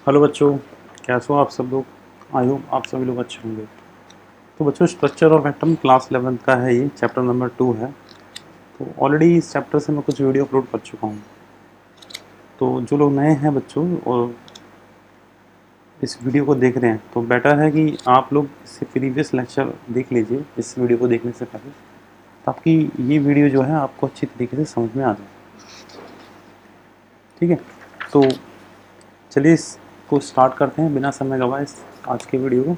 Hello बच्चों, कैसे हो आप सब लोग। आई होप आप सभी लोग अच्छे होंगे। तो बच्चों, स्ट्रक्चर और एटम क्लास 11 का है, ये चैप्टर नंबर 2 है। तो ऑलरेडी इस चैप्टर से मैं कुछ वीडियो अपलोड कर चुका हूँ। तो जो लोग नए हैं बच्चों और इस वीडियो को देख रहे हैं, तो बेटर है कि आप लोग इससे प्रीवियस लेक्चर देख लीजिए इस वीडियो को देखने से पहले, ताकि ये वीडियो जो है आपको अच्छी तरीके से समझ में आ जाए। ठीक है, तो चलिए इसको स्टार्ट करते हैं बिना समय गवाए इस आज के वीडियो को।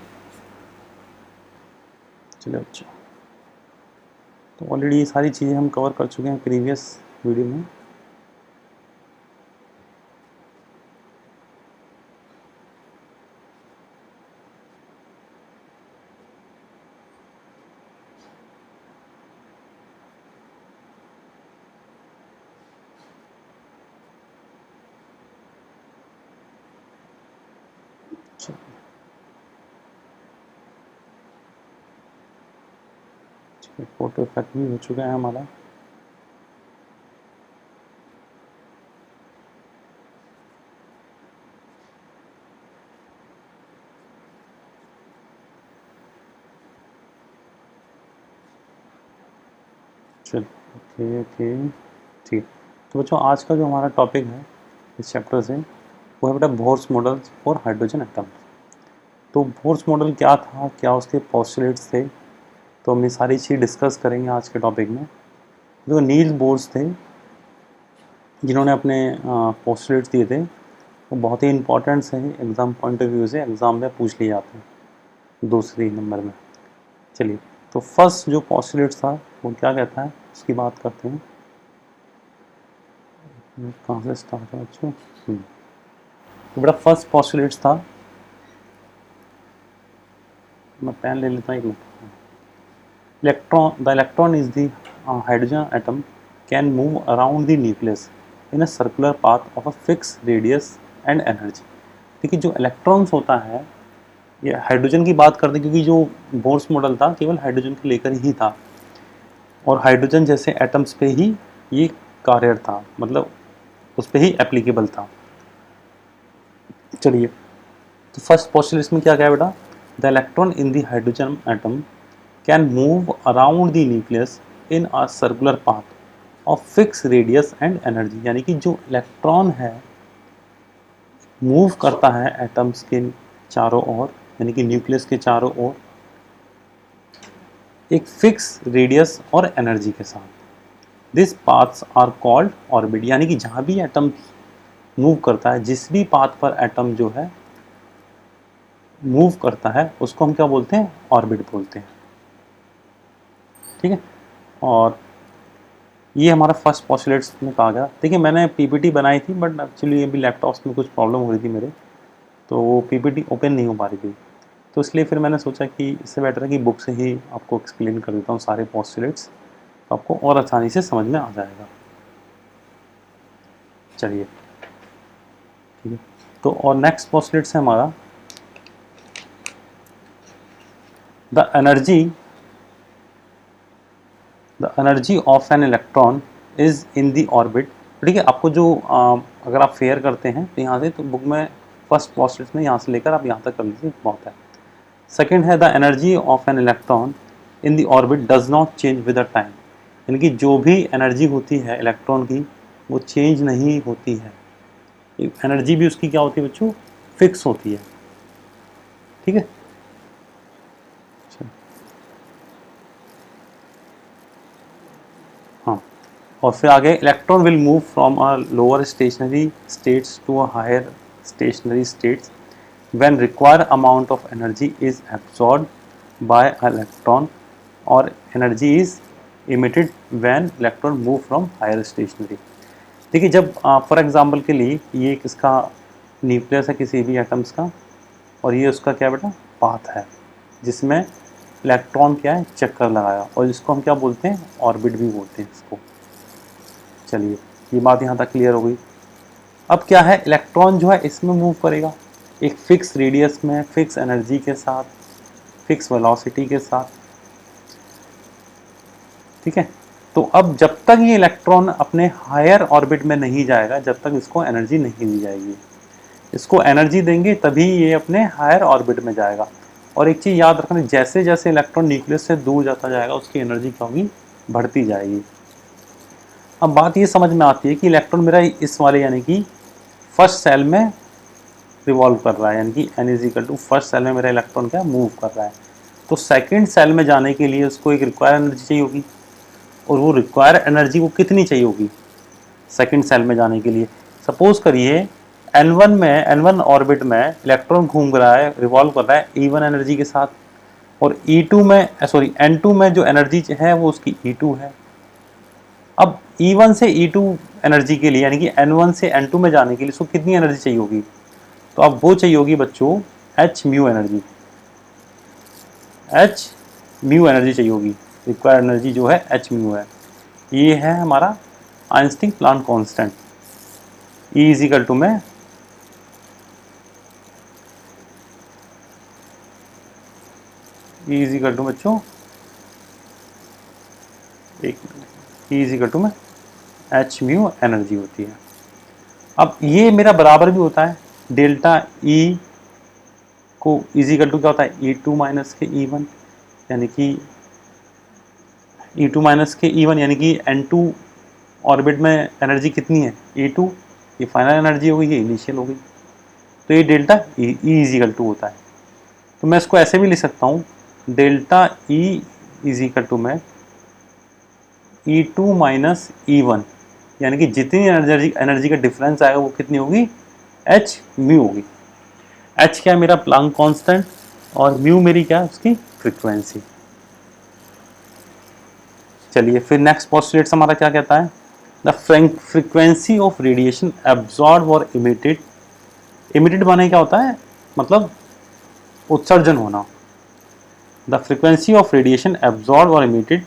चलिए बच्चों, तो ऑलरेडी ये सारी चीज़ें हम कवर कर चुके हैं प्रीवियस वीडियो में। फोटो इफेक्ट भी हो चुका है हमारा। चलिए, ओके ओके, ठीक। तो बच्चों, आज का जो हमारा टॉपिक है इस चैप्टर से, वो है बेटा Bohr's model for hydrogen atom. तो बोर्स मॉडल क्या था, क्या उसके पोस्टुलेट्स थे, तो हम ये सारी चीज़ डिस्कस करेंगे आज के टॉपिक में। जो नील्स बोर्स थे, जिन्होंने अपने पोस्टुलेट्स दिए थे, वो बहुत ही इंपॉर्टेंट है एग्ज़ाम पॉइंट ऑफ व्यू से। एग्ज़ाम में पूछ लिए जाते हैं दूसरे नंबर में। चलिए, तो फर्स्ट जो पोस्टुलेट था वो क्या कहता है उसकी बात करते हैं। कहाँ से स्टार्ट है बच्चों? तो बड़ा फर्स्ट पोस्टुलेट था, मैं पेन ले लेता हूँ एक minute. Electron is the hydrogen atom can move around the nucleus in a circular path of a fix radius and energy. देखिए, जो इलेक्ट्रॉन्स होता है, ये हाइड्रोजन की बात करते हैं क्योंकि जो बोर्स मॉडल था केवल हाइड्रोजन को लेकर ही था, और हाइड्रोजन जैसे एटम्स पे ही ये कार्यरत था, मतलब उस पर ही एप्लीकेबल था। चलिए, तो फर्स्ट पोस्टुलेट में क्या कहा बेटा? The electron in the hydrogen atom can move around the nucleus in a circular path of fix radius and energy. यानी कि जो इलेक्ट्रॉन है मूव करता है एटम्स के चारों ओर, यानी कि न्यूक्लियस के चारों ओर, एक फिक्स रेडियस और एनर्जी के साथ। This paths are called orbit. यानी कि जहाँ भी एटम मूव करता है, जिस भी पाथ पर एटम जो है मूव करता है, उसको हम क्या बोलते हैं? ऑर्बिट बोलते हैं। ठीक है, और ये हमारा फर्स्ट पोस्टुलेट्स में कहा गया। देखिए, मैंने पीपीटी बनाई थी, बट एक्चुअली अभी लैपटॉप्स में कुछ प्रॉब्लम हो रही थी मेरे, तो वो पीपीटी ओपन नहीं हो पा रही थी। तो इसलिए फिर मैंने सोचा कि इससे बेटर है कि बुक से ही आपको एक्सप्लेन कर देता हूँ सारे पोस्टुलेट्स, तो आपको और आसानी से समझ में आ जाएगा। चलिए, ठीक है, तो और नेक्स्ट पोस्टुलेट्स है हमारा the energy the energy of an electron is in the orbit. ठीक है, आपको जो अगर आप फेयर करते हैं तो यहाँ से, तो बुक में फर्स्ट पोस्टुलेट में यहाँ से लेकर आप यहाँ तक कर लीजिए, बहुत है। सेकेंड है the energy of an electron in the orbit does not change with the time. यानी कि जो भी एनर्जी होती है इलेक्ट्रॉन की, वो चेंज नहीं होती है। एनर्जी भी उसकी क्या होती है बच्चों? फिक्स होती है। ठीक है, हाँ। और फिर आगे, electron will move from a lower stationary states to a higher stationary states when required amount of energy is absorbed by electron or energy is emitted when electron move from higher stationary। देखिए, जब for example के लिए ये किसका nucleus है, किसी भी atoms का, और ये उसका क्या बेटा? पाथ है, जिसमें इलेक्ट्रॉन क्या है? चक्कर लगाया, और इसको हम क्या बोलते हैं? ऑर्बिट भी बोलते हैं इसको। चलिए, ये बात यहाँ तक क्लियर हो गई। अब क्या है, इलेक्ट्रॉन जो है इसमें मूव करेगा एक फिक्स रेडियस में, फिक्स एनर्जी के साथ, फिक्स वेलोसिटी के साथ। ठीक है, तो अब जब तक ये इलेक्ट्रॉन अपने हायर ऑर्बिट में नहीं जाएगा, जब तक इसको एनर्जी नहीं दी जाएगी। इसको एनर्जी देंगे तभी ये अपने हायर ऑर्बिट में जाएगा। और एक चीज़ याद रखना, जैसे जैसे इलेक्ट्रॉन न्यूक्लियस से दूर जाता जाएगा उसकी एनर्जी क्या होगी, बढ़ती जाएगी। अब बात ये समझ में आती है कि इलेक्ट्रॉन मेरा इस वाले यानी कि फर्स्ट सेल में रिवॉल्व कर रहा है, यानी कि n is equal to first shell में मेरा इलेक्ट्रॉन क्या मूव कर रहा है। तो सेकंड सेल में जाने के लिए उसको एक रिक्वायर एनर्जी चाहिए होगी, और वो रिक्वायर एनर्जी को कितनी चाहिए होगी सेकंड सेल में जाने के लिए। सपोज करिए n1 में, n1 ऑर्बिट में इलेक्ट्रॉन घूम रहा है, रिवॉल्व कर रहा है E1 एनर्जी के साथ, और E2 में सॉरी n2 में जो एनर्जी है वो उसकी E2 है। अब E1 से E2 एनर्जी के लिए यानी कि n1 से n2 में जाने के लिए उसको कितनी एनर्जी चाहिए होगी, तो अब वो चाहिए होगी बच्चों h mu energy, h mu energy चाहिए होगी। रिक्वायर्ड एनर्जी जो है h म्यू है। ये है हमारा Einstein Planck constant. E is equal to में E इज इक्वल टू बच्चों एक E इज इक्वल टू में h म्यू एनर्जी होती है। अब ये मेरा बराबर भी होता है डेल्टा E को इज इक्वल टू क्या होता है E2 माइनस के E1, यानी कि E2 माइनस के E1 यानी कि N2 ऑर्बिट में एनर्जी कितनी है E2, ये फाइनल एनर्जी हो गई, ये इनिशियल हो गई। तो ये delta E is equal to होता है। तो मैं इसको ऐसे भी लिख सकता हूँ delta E is equal to में E2 माइनस E1, यानी कि जितनी एनर्जी का डिफरेंस आएगा वो कितनी होगी h म्यू होगी। h क्या है मेरा प्लांक कांस्टेंट, और म्यू मेरी क्या है उसकी फ्रीक्वेंसी। चलिए फिर नेक्स्ट पोस्टुलेट हमारा क्या कहता है, the frequency of radiation absorb और इमिटेड। इमिटेड माने क्या होता है, मतलब उत्सर्जन होना। The frequency of radiation absorb और emitted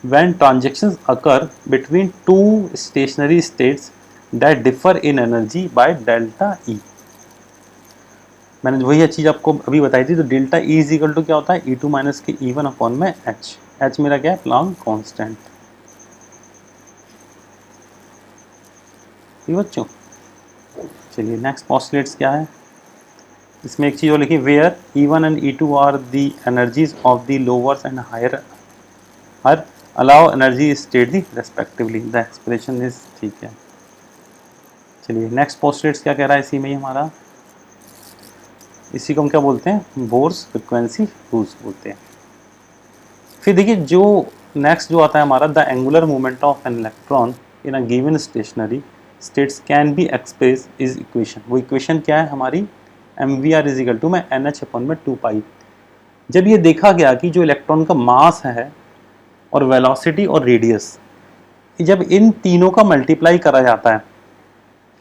when transactions occur between two stationary states that differ in energy by delta E। मैंने वही चीज़ आपको अभी बताई थी। तो delta E is equal to क्या होता है E2 माइनस के E1 अपॉन में h मेरा क्या है प्लांक कांस्टेंट। ठीक बच्चों, चलिए नेक्स्ट पोस्टुलेट्स क्या है, इसमें एक चीज़ और लिखी, where E1 and E2 are the energies of the lower and higher हर allowed energy state the respectively the expression is. ठीक है, चलिए नेक्स्ट पोस्टुलेट्स क्या कह रहा है इसी में ही हमारा, इसी को हम क्या बोलते हैं बोर्स फ्रीक्वेंसी रूल्स बोलते हैं। फिर देखिए जो नेक्स्ट जो आता है हमारा, the angular movement of an electron in a given stationery states can be express is equation. वो इक्वेशन क्या है हमारी, mvr इज इक्वल टू में nh अपॉन में 2 पाई। जब ये देखा गया कि जो इलेक्ट्रॉन का मास है और वेलोसिटी और रेडियस, जब इन तीनों का मल्टीप्लाई करा जाता है,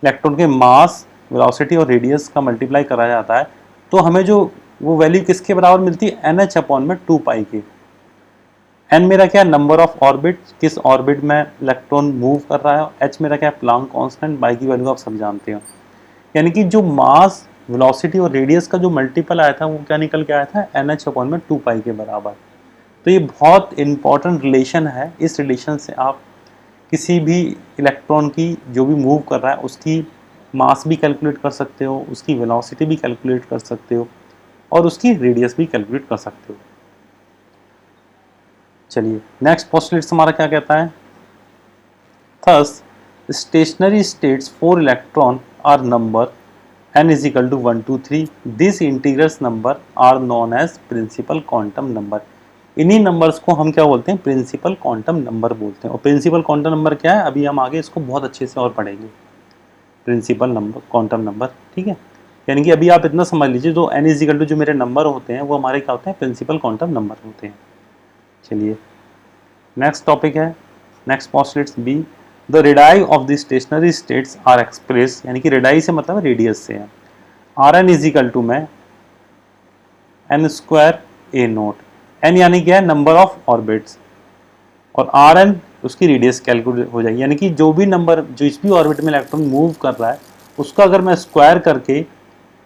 इलेक्ट्रॉन के मास वेलोसिटी और रेडियस का मल्टीप्लाई करा जाता है, तो हमें जो वो वैल्यू किसके बराबर मिलती है nh अपॉन में 2 पाई के। n मेरा क्या नंबर ऑफ ऑर्बिट, किस ऑर्बिट में इलेक्ट्रॉन मूव कर रहा है, h मेरा क्या प्लांक कांस्टेंट, बाई की वैल्यू आप सब जानते हो। यानी कि जो मास वेलोसिटी और रेडियस का जो मल्टीपल आया था वो क्या निकल के आया था nh अपॉन में 2 पाई के बराबर। तो ये बहुत इंपॉर्टेंट रिलेशन है। इस रिलेशन से आप किसी भी इलेक्ट्रॉन की जो भी मूव कर रहा है उसकी मास भी कैलकुलेट कर सकते हो, उसकी वेलोसिटी भी कैलकुलेट कर सकते हो, और उसकी रेडियस भी कैलकुलेट कर सकते हो। चलिए नेक्स्ट पोस्टुलेट हमारा क्या कहता है, thus stationary states for electron are number n is equal to 1 2 3। This integrals number are known as principal quantum number. इन्हीं नंबर्स को हम क्या बोलते हैं प्रिंसिपल क्वांटम नंबर बोलते हैं। और प्रिंसिपल क्वांटम नंबर क्या है, अभी हम आगे इसको बहुत अच्छे से और पढ़ेंगे। प्रिंसिपल नंबर क्वांटम नंबर, ठीक है, यानी कि अभी आप इतना समझ लीजिए जो n इज इक्वल टू जो मेरे नंबर होते हैं वो हमारे क्या होते हैं प्रिंसिपल क्वांटम नंबर होते हैं। चलिए नेक्स्ट टॉपिक है, next postulates B, the radii of the stationary states are express, यानी कि रेडाई से मतलब रेडियस से है, r n is equal to में n square a naught. N यानी क्या है नंबर ऑफ ऑर्बिट्स, और आर एन उसकी रेडियस कैलकुलेट हो जाएगी। यानी कि जो भी नंबर जिस भी ऑर्बिट में इलेक्ट्रॉन मूव कर रहा है उसका अगर मैं स्क्वायर करके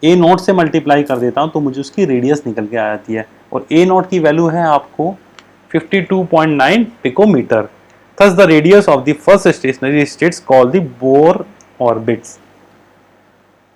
ए नोट से मल्टीप्लाई कर देता हूँ तो मुझे उसकी रेडियस निकल के आ जाती है। और ए नोट की वैल्यू है आपको 52.9 picometre. Thus the radius of the first stationary states called the Bohr orbits।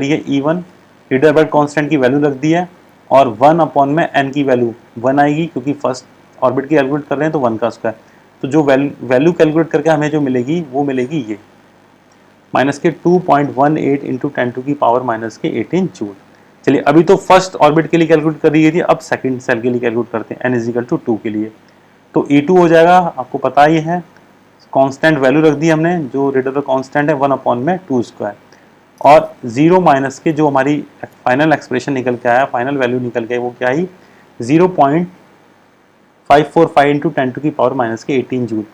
करी है E1, हिडेनबर्ग कांस्टेंट की वैल्यू रख दी है और 1 अपॉन में n की वैल्यू 1 आएगी, क्योंकि फर्स्ट ऑर्बिट की कैलकुलेट कर रहे हैं तो 1 का स्क्वायर। तो जो वैल्यू कैलकुलेट करके हमें जो मिलेगी वो मिलेगी ये माइनस के 2.18 इंटू 10 टू की पावर माइनस के 18 जूल। चलिए अभी तो फर्स्ट ऑर्बिट के लिए कैलकुलेट कर रही थी, अब सेकंड सेल के लिए कैलकुलेट करते हैं, n इज इक्वल टू 2 के लिए। तो E2 हो जाएगा, आपको पता ही है, कांस्टेंट वैल्यू रख दी हमने, जो रेडियल कांस्टेंट है 1 अपॉन में 2 स्क्वायर, और 0 माइनस के जो हमारी फाइनल एक्सप्रेशन निकल के आया, फाइनल वैल्यू निकल के वो क्या आई 0.545 इंटू 10 टू की पावर माइनस के 18 जूल।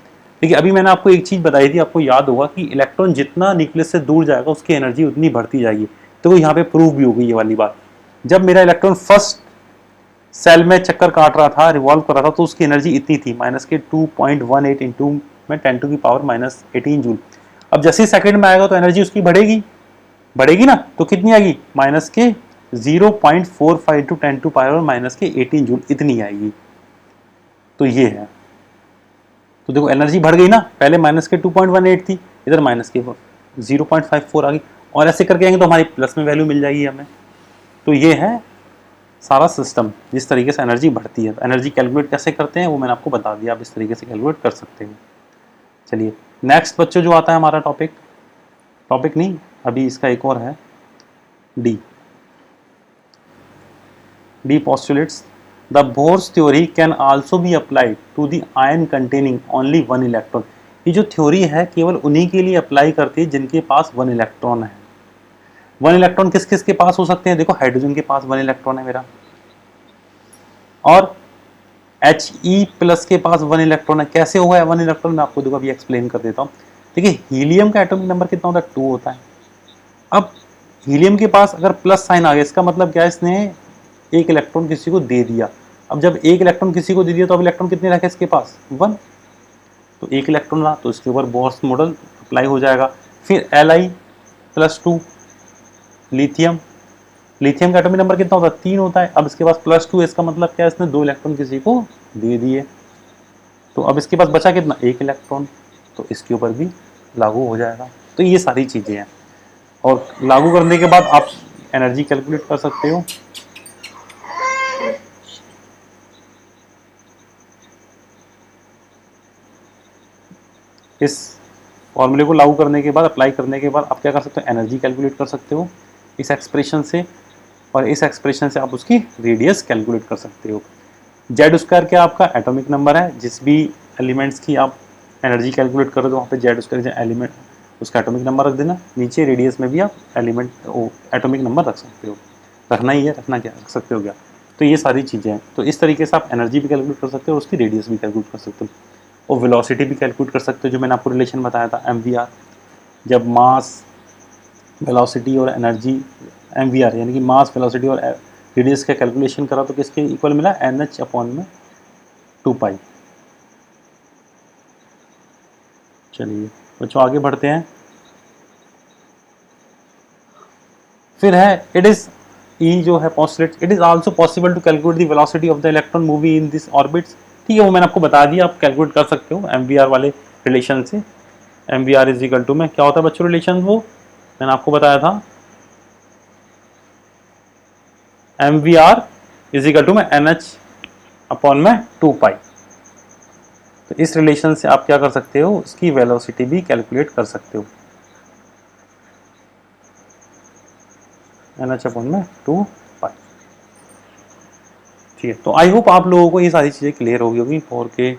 देखिए अभी मैंने आपको एक चीज़ बताई थी, आपको याद होगा कि इलेक्ट्रॉन जितना न्यूक्लियस से दूर जाएगा उसकी एनर्जी उतनी बढ़ती जाएगी। तो यहाँ पे प्रूव भी हो गई ये वाली बात। जब मेरा इलेक्ट्रॉन फर्स्ट सेल में चक्कर काट रहा था, रिवॉल्व कर रहा था, तो उसकी एनर्जी इतनी थी माइनस के 2.18 इंटू में 10 टू की पावर माइनस 18 जूल। अब जैसे ही सेकंड में आएगा तो एनर्जी उसकी बढ़ेगी ना, तो कितनी आएगी माइनस के 0.45 टू 10 टू पावर माइनस के 18 जूल, इतनी आएगी। तो ये है, तो देखो एनर्जी बढ़ गई ना, पहले माइनस के 2.18 थी, इधर माइनस के 0.54 आ गई, और ऐसे करके आएंगे तो हमारी प्लस में वैल्यू मिल जाएगी हमें। तो ये है सारा सिस्टम, जिस तरीके से एनर्जी बढ़ती है। एनर्जी कैलकुलेट कैसे करते हैं वो मैंने आपको बता दिया, आप इस तरीके से कैलकुलेट कर सकते हो। चलिए नेक्स्ट बच्चों जो आता है हमारा टॉपिक नहीं, अभी इसका एक और है, D postulates the Bohr's theory can also be applied to the ion containing only one electron। ये जो थ्योरी है केवल उन्हीं के लिए अप्लाई करती है जिनके पास 1 इलेक्ट्रॉन है। 1 इलेक्ट्रॉन किस किस के पास हो सकते हैं, देखो हाइड्रोजन के पास 1 इलेक्ट्रॉन है मेरा, और He प्लस के पास 1 इलेक्ट्रॉन है। कैसे होगा 1 इलेक्ट्रॉन, मैं आपको देखो अभी एक्सप्लेन कर देता हूँ। देखिए हीलियम का एटॉमिक नंबर कितना होता है, 2 होता है। अब हीलियम के पास अगर प्लस साइन आ गया, इसका मतलब क्या है, इसने एक इलेक्ट्रॉन किसी को दे दिया। अब जब एक इलेक्ट्रॉन किसी को दे दिया तो अब इलेक्ट्रॉन कितने रखे इसके पास, 1। तो एक इलेक्ट्रॉन रहा तो इसके ऊपर बोर्स मॉडल अप्लाई हो जाएगा। फिर Li+2 लिथियम का एटॉमिक नंबर कितना होता है, 3 होता है। अब इसके पास +2, इसका मतलब क्या है, इसने 2 इलेक्ट्रॉन किसी को दे दिए। तो अब इसके पास बचा कितना, 1 इलेक्ट्रॉन, तो इसके ऊपर भी लागू हो जाएगा। तो ये सारी चीज़ें हैं, और लागू करने के बाद आप एनर्जी कैलकुलेट कर सकते हो। इस फॉर्मूले को लागू करने के बाद, अप्लाई करने के बाद आप क्या कर सकते हो, एनर्जी कैलकुलेट कर सकते हो इस एक्सप्रेशन से, और इस एक्सप्रेशन से आप उसकी रेडियस कैलकुलेट कर सकते हो। जेड स्क्वायर क्या आपका एटॉमिक नंबर है, जिस भी एलिमेंट्स की आप एनर्जी कैलकुलेट करो तो वहाँ पे जेड स्क्वायर एलिमेंट उसका एटॉमिक नंबर रख देना। नीचे रेडियस में भी आप एलिमेंट एटॉमिक नंबर रख सकते हो, रखना ही है, रखना क्या रख सकते हो क्या। तो ये सारी चीज़ें हैं, तो इस तरीके से आप एनर्जी भी कैलकुलेट कर सकते हो और उसकी रेडियस भी कैलकुलेट कर सकते हो और वेलोसिटी भी कैलकुलेट कर सकते हो, जो मैंने आपको रिलेशन बताया था MVR। जब मास वेलोसिटी और एनर्जी MVR यानी कि मास वेलोसिटी और रेडियस का कैलकुलेशन करा तो किसके इक्वल मिला, NH अपॉन में 2 पाई। चलिए बच्चों आगे बढ़ते हैं। फिर है इट इज ई जो है postulate, it is also possible to calculate the velocity of the electron moving in this orbits. ठीक है, वो मैंने आपको बता दिया, आप कैलकुलेट कर सकते हो MVR वाले रिलेशन से। MVR इज इक्वल टू में क्या होता है बच्चों रिलेशन, वो मैंने आपको बताया था, MVR इज इक्वल टू में NH अपॉन में 2 पाई। तो इस रिलेशन से आप क्या कर सकते हो, उसकी वेलोसिटी भी कैलकुलेट कर सकते हो, NH अपॉन में 2 पाई। ठीक है, तो आई होप आप लोगों को ये सारी चीज़ें क्लियर हो गई होगी, और के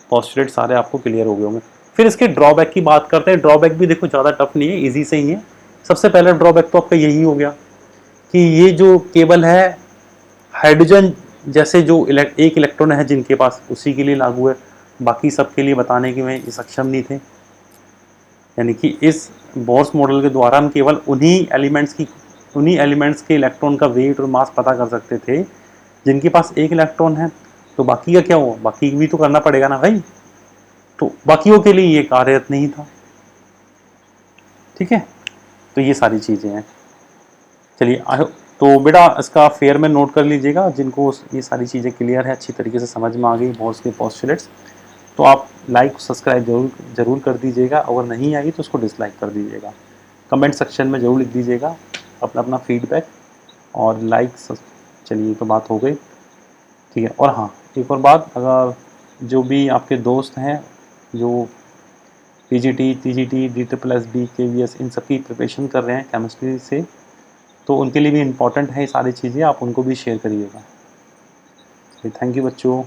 पॉस्टुलेट सारे आपको क्लियर हो गए होंगे। फिर इसके ड्रॉबैक की बात करते हैं। ड्रॉबैक भी देखो ज़्यादा टफ नहीं है, इजी से ही है। सबसे पहला ड्रॉबैक तो आपका यही हो गया कि ये जो केबल है हाइड्रोजन जैसे जो एक इलेक्ट्रॉन है जिनके पास, उसी के लिए लागू है, बाकी सबके लिए बताने के में सक्षम नहीं थे। यानी कि इस बोर्स मॉडल के द्वारा हम केवल उन्हीं एलिमेंट्स के इलेक्ट्रॉन का वेट और मास पता कर सकते थे जिनके पास एक इलेक्ट्रॉन है। तो बाकी का क्या हुआ, बाकी भी तो करना पड़ेगा ना भाई, तो बाकियों के लिए ये कार्यरत नहीं था। ठीक है, तो ये सारी चीज़ें हैं। चलिए तो बेटा इसका फेयर में नोट कर लीजिएगा, जिनको ये सारी चीज़ें क्लियर है, अच्छी तरीके से समझ में आ गई बोर्स के पोस्टुलेट्स, तो आप लाइक सब्सक्राइब जरूर कर दीजिएगा। अगर नहीं आई तो उसको डिसलाइक कर दीजिएगा। कमेंट सेक्शन में ज़रूर लिख दीजिएगा अपना अपना फीडबैक और चलिए तो बात हो गई। ठीक है, और हाँ एक और बात, अगर जो भी आपके दोस्त हैं जो PGT TGT DSSB KVS इन सब की प्रिपरेशन कर रहे हैं केमिस्ट्री से, तो उनके लिए भी इम्पॉर्टेंट है ये सारी चीज़ें, आप उनको भी शेयर करिएगा। थैंक यू बच्चों।